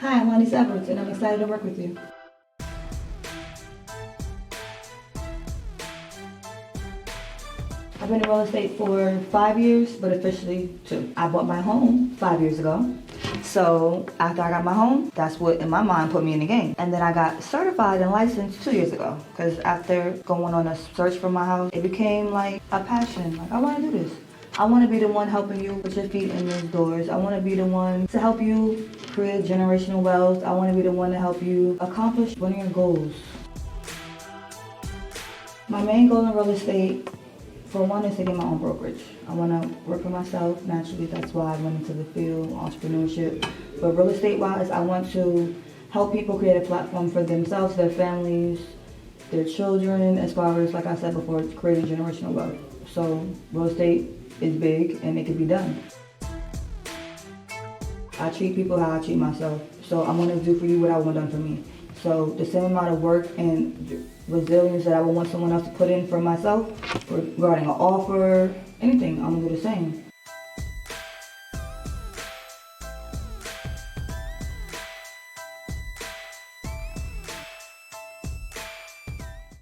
Hi, I'm Laneyece, and I'm excited to work with you. I've been in real estate for 5 years, but officially 2. I bought my home 5 years ago. So after I got my home, that's what in my mind put me in the game. And then I got certified and licensed 2 years ago. Because after going on a search for my house, it became like a passion. Like, I want to do this. I want to be the one helping you put your feet in those doors. I want to be the one to help you create generational wealth. I want to be the one to help you accomplish one of your goals. My main goal in real estate, for one, is to get my own brokerage. I want to work for myself naturally. That's why I went into the field, entrepreneurship. But real estate-wise, I want to help people create a platform for themselves, their families, their children, as far as, like I said before, creating generational wealth. So real estate is big and it can be done. I treat people how I treat myself. So I'm going to do for you what I want done for me. So the same amount of work and resilience that I would want someone else to put in for myself, regarding an offer, anything, I'm going to do the same.